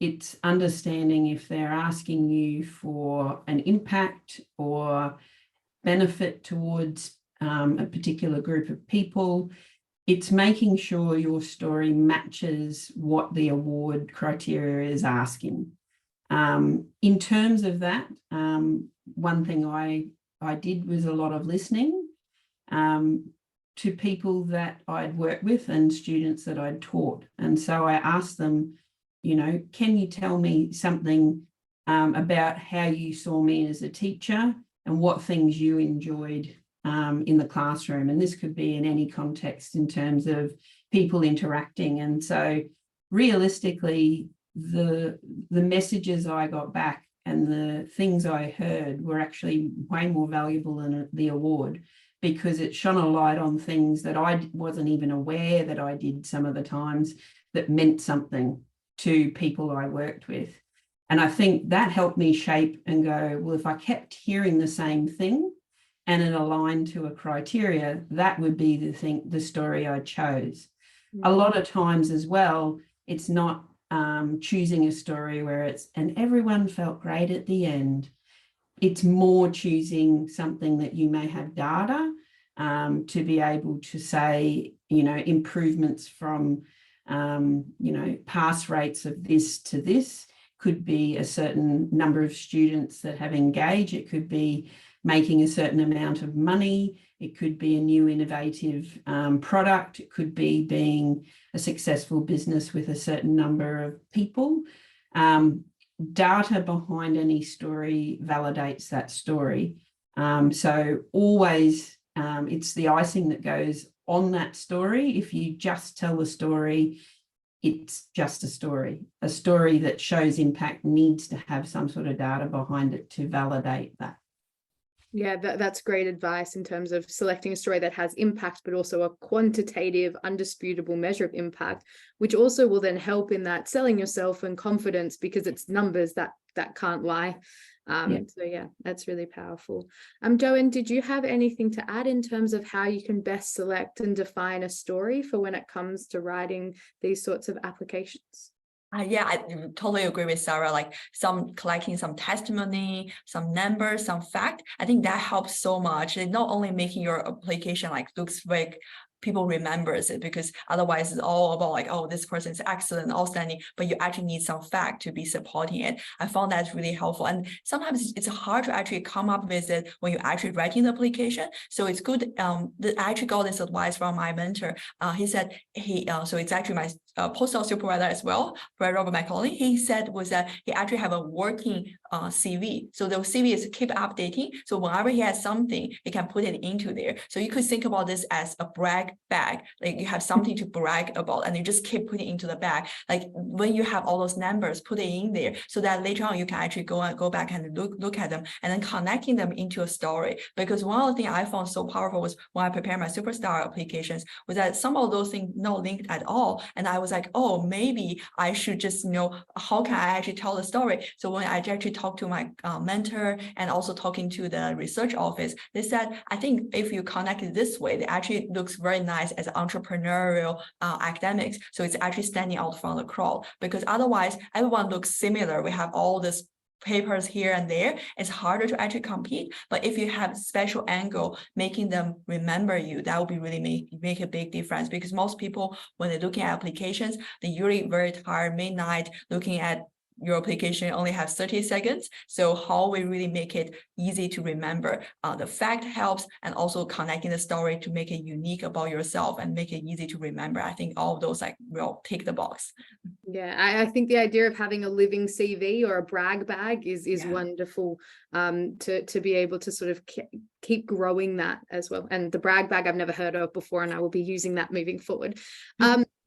it's understanding if they're asking you for an impact or benefit towards a particular group of people, it's making sure your story matches what the award criteria is asking. In terms of that, one thing I did was a lot of listening to people that I'd worked with and students that I'd taught. And so I asked them, you know, can you tell me something about how you saw me as a teacher and what things you enjoyed in the classroom? And this could be in any context in terms of people interacting. And so realistically, the messages I got back and the things I heard were actually way more valuable than the award, because it shone a light on things that I wasn't even aware that I did some of the times that meant something to people I worked with. And I think that helped me shape and go, well, if I kept hearing the same thing and it aligned to a criteria, that would be the story I chose. A lot of times as well, it's not choosing a story where it's, and everyone felt great at the end. It's more choosing something that you may have data to be able to say, you know, improvements from, you know, pass rates of this to this. Could be a certain number of students that have engaged. It could be making a certain amount of money. It could be a new innovative product. It could be being a successful business with a certain number of people. Data behind any story validates that story. So always it's the icing that goes on that story. If you just tell the story, it's just a story. A story that shows impact needs to have some sort of data behind it to validate that. Yeah, that's great advice in terms of selecting a story that has impact, but also a quantitative, undisputable measure of impact, which also will then help in that selling yourself and confidence, because it's numbers that can't lie. So yeah, that's really powerful. Joanne, did you have anything to add in terms of how you can best select and define a story for when it comes to writing these sorts of applications? Yeah, I totally agree with Sarah. Like collecting some testimony, some numbers, some fact. I think that helps so much. It's not only making your application like looks like people remembers it, because otherwise it's all about like, oh, this person is excellent, outstanding, but you actually need some fact to be supporting it. I found that really helpful. And sometimes it's hard to actually come up with it when you're actually writing the application. So it's good. I actually got this advice from my mentor. He said, so it's actually my postal supervisor as well, by Robert McCauley. He said was that he actually have a working CV. So the CV is keep updating. So whenever he has something, he can put it into there. So you could think about this as a brag bag. Like you have something to brag about and you just keep putting into the bag. Like when you have all those numbers, put it in there so that later on you can actually go back and look at them and then connecting them into a story. Because one of the things I found so powerful was when I prepared my superstar applications was that some of those things not linked at all. And I was like, oh, maybe I should just, how can I actually tell the story? So when I actually talked to my mentor and also talking to the research office, they said, I think if you connect it this way, it actually looks very nice as entrepreneurial academics. So it's actually standing out from the crowd, because otherwise everyone looks similar. We have all this papers here and there. It's harder to actually compete. But if you have special angle, making them remember you, that will be really make a big difference. Because most people, when they're looking at applications, they're usually very tired, midnight, looking at your application only has 30 seconds. So how we really make it easy to remember. The fact helps, and also connecting the story to make it unique about yourself and make it easy to remember. I think all of those will tick the box. Yeah, I think the idea of having a living CV or a brag bag is wonderful, to be able to sort of keep growing that as well. And the brag bag I've never heard of before, and I will be using that moving forward.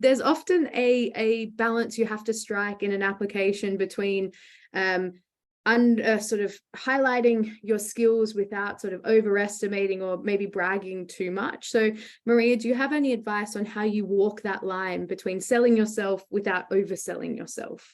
There's often a balance you have to strike in an application between sort of highlighting your skills without sort of overestimating or maybe bragging too much. So Maria, do you have any advice on how you walk that line between selling yourself without overselling yourself?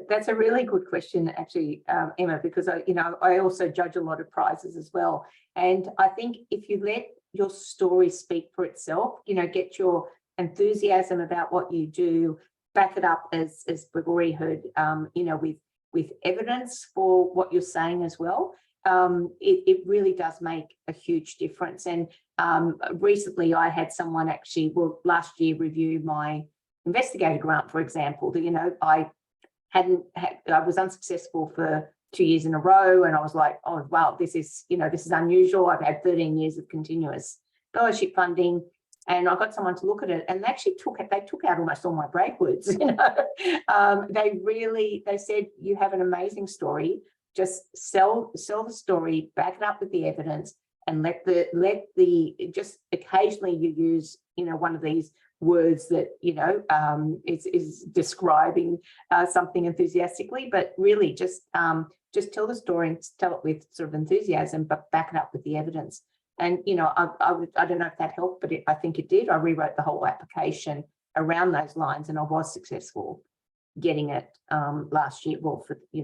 That's a really good question, actually, Emma, because I also judge a lot of prizes as well. And I think if you let your story speak for itself, get your enthusiasm about what you do, back it up, as we've already heard, with evidence for what you're saying as well, it really does make a huge difference. And recently I had someone actually, last year, review my investigator grant, for example. I was unsuccessful for 2 years in a row, and I was like, oh wow, this is unusual. I've had 13 years of continuous scholarship funding. And I got someone to look at it, and they actually took out almost all my brag words. They said, you have an amazing story. Just sell the story, back it up with the evidence, and just occasionally you use one of these words that is describing something enthusiastically, but really just tell the story and tell it with sort of enthusiasm, but back it up with the evidence. And, I don't know if that helped, but I think it did. I rewrote the whole application around those lines, and I was successful getting it last year,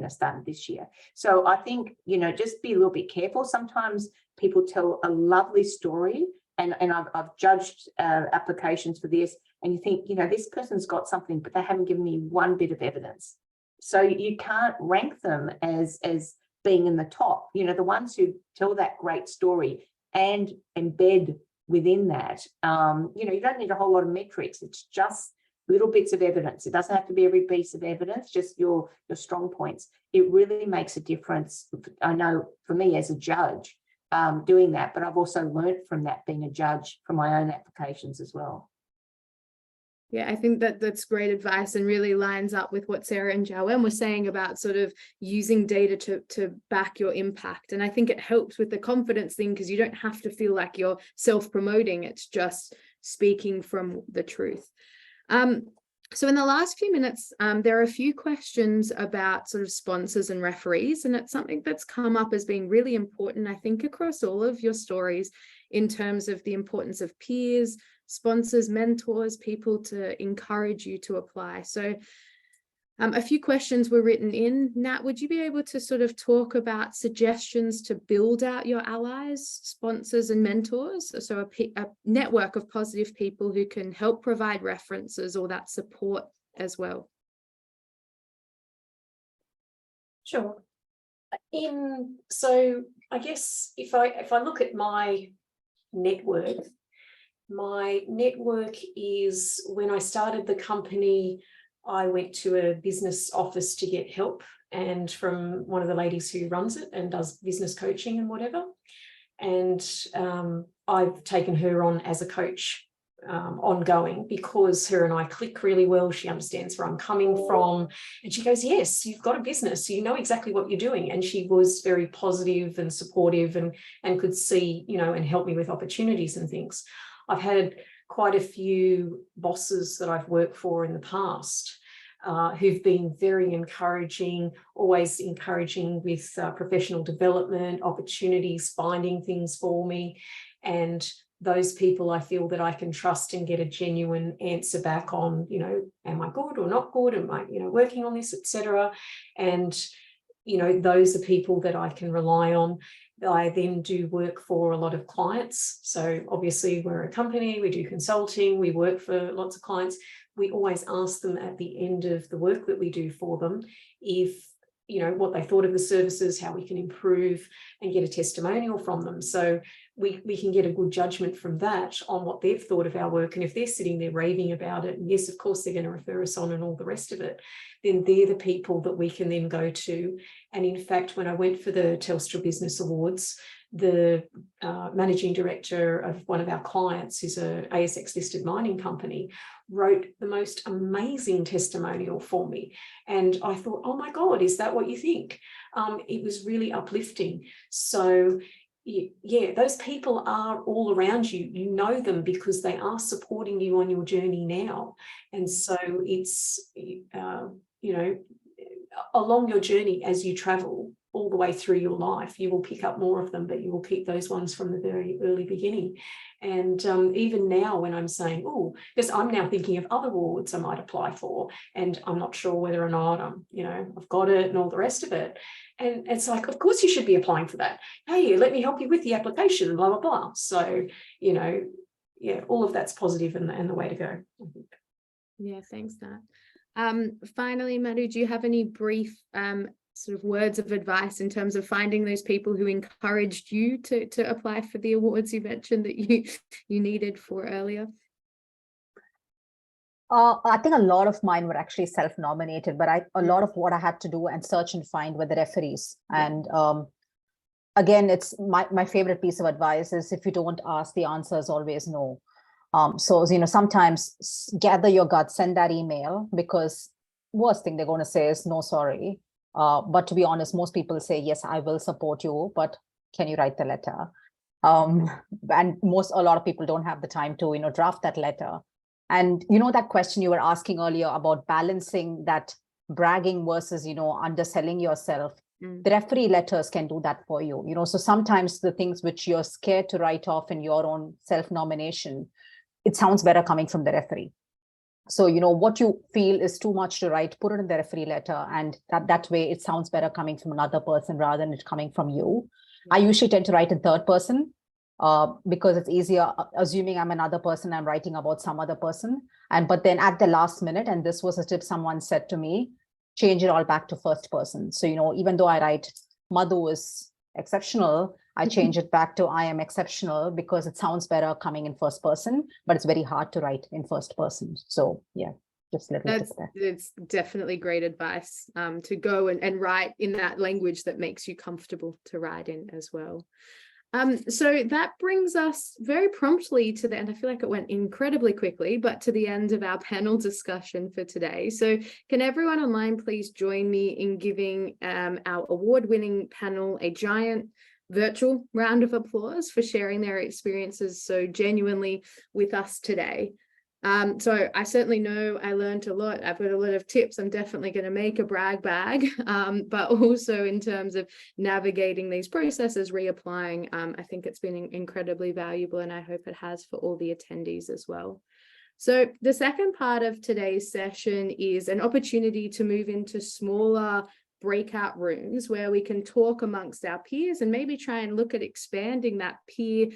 starting this year. So I think, just be a little bit careful. Sometimes people tell a lovely story, and I've judged applications for this, and you think, this person's got something, but they haven't given me one bit of evidence. So you can't rank them as being in the top. The ones who tell that great story and embed within that, you don't need a whole lot of metrics. It's just little bits of evidence. It doesn't have to be every piece of evidence, just your strong points. It really makes a difference. I know for me as a judge doing that, but I've also learned from that, being a judge for my own applications as well. Yeah, I think that's great advice, and really lines up with what Sarah and Joanne were saying about sort of using data to back your impact. And I think it helps with the confidence thing, because you don't have to feel like you're self-promoting. It's just speaking from the truth. So in the last few minutes, there are a few questions about sort of sponsors and referees, and it's something that's come up as being really important, I think, across all of your stories, in terms of the importance of peers, sponsors, mentors, people to encourage you to apply. So a few questions were written in. Nat, would you be able to sort of talk about suggestions to build out your allies, sponsors and mentors? So a network of positive people who can help provide references or that support as well. Sure. So I guess if I look at my network is, when I started the company, I went to a business office to get help, and from one of the ladies who runs it and does business coaching and whatever. And I've taken her on as a coach ongoing, because her and I click really well. She understands where I'm coming from, and she goes, yes, you've got a business, you know exactly what you're doing. And she was very positive and supportive, and could see, you know, and help me with opportunities and things. I've had quite a few bosses that I've worked for in the past who've been very encouraging, always encouraging with professional development, opportunities, finding things for me. And those people I feel that I can trust and get a genuine answer back on, you know, am I good or not good? Am I, you know, working on this, etc. And, you know, those are people that I can rely on. I then do work for a lot of clients. So obviously we're a company, we do consulting, we work for lots of clients. We always ask them at the end of the work that we do for them if, you know, what they thought of the services, how we can improve, and get a testimonial from them. So we can get a good judgment from that on what they've thought of our work. And if they're sitting there raving about it, and yes, of course, they're going to refer us on and all the rest of it, then they're the people that we can then go to. And in fact, when I went for the Telstra Business Awards, the managing director of one of our clients, who's a ASX listed mining company, wrote the most amazing testimonial for me. And I thought, oh my God, is that what you think? It was really uplifting. So yeah, those people are all around you. You know them because they are supporting you on your journey now. And so it's, you know, along your journey as you travel all the way through your life, you will pick up more of them, but you will keep those ones from the very early beginning. And even now when I'm saying, oh, because I'm now thinking of other awards I might apply for, and I'm not sure whether or not I'm, you know, I've got it and all the rest of it. And it's like, of course you should be applying for that. Hey, let me help you with the application, blah, blah, blah. So, you know, yeah, all of that's positive and the way to go, I think. Yeah, thanks, Nat. Finally, Madhu, do you have any brief sort of words of advice in terms of finding those people who encouraged you to apply for the awards you mentioned that you needed for earlier? I think a lot of mine were actually self-nominated, but a lot of what I had to do and search and find were the referees. And again, it's my favorite piece of advice is if you don't ask, the answer is always no. So, you know, sometimes gather your guts, send that email, because worst thing they're going to say is no, sorry. But to be honest, most people say, yes, I will support you, but can you write the letter? And a lot of people don't have the time to, you know, draft that letter. And, you know, that question you were asking earlier about balancing that bragging versus, you know, underselling yourself. The referee letters can do that for you, you know. So sometimes the things which you're scared to write off in your own self-nomination, it sounds better coming from the referee. So, you know, what you feel is too much to write, put it in the referee letter, and that way it sounds better coming from another person rather than it coming from you. I usually tend to write in third person because it's easier, assuming I'm another person, I'm writing about some other person. But then at the last minute, and this was a tip someone said to me, change it all back to first person. So, you know, even though I write Madhu is exceptional, I change it back to I am exceptional because it sounds better coming in first person, but it's very hard to write in first person. So yeah, just a little bit there. It's definitely great advice to go and write in that language that makes you comfortable to write in as well. So that brings us very promptly to the end. I feel like it went incredibly quickly, but to the end of our panel discussion for today. So can everyone online please join me in giving our award-winning panel a giant virtual round of applause for sharing their experiences so genuinely with us today. So I certainly know I learned a lot. I've got a lot of tips. I'm definitely going to make a brag bag, but also in terms of navigating these processes, reapplying, I think it's been incredibly valuable, and I hope it has for all the attendees as well. So the second part of today's session is an opportunity to move into smaller breakout rooms where we can talk amongst our peers and maybe try and look at expanding that peer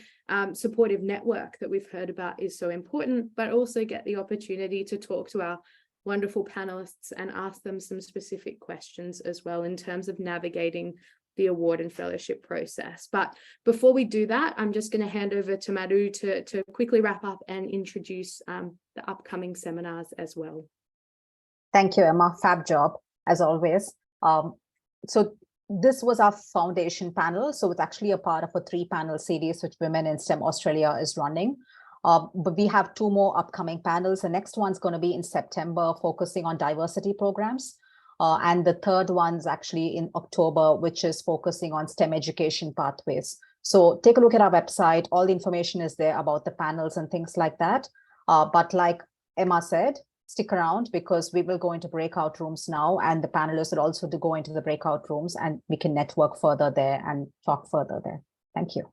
supportive network that we've heard about is so important, but also get the opportunity to talk to our wonderful panelists and ask them some specific questions as well in terms of navigating the award and fellowship process. But before we do that, I'm just going to hand over to Madhu to quickly wrap up and introduce the upcoming seminars as well. Thank you, Emma. Fab job, as always. So this was our foundation panel. So it's actually a part of a 3-panel series which Women in STEM Australia is running. But we have 2 more upcoming panels. The next one's going to be in September, focusing on diversity programs. And the third one's actually in October, which is focusing on STEM education pathways. So take a look at our website. All the information is there about the panels and things like that. But like Emma said, stick around because we will go into breakout rooms now, and the panelists will also go into the breakout rooms, and we can network further there and talk further there. Thank you.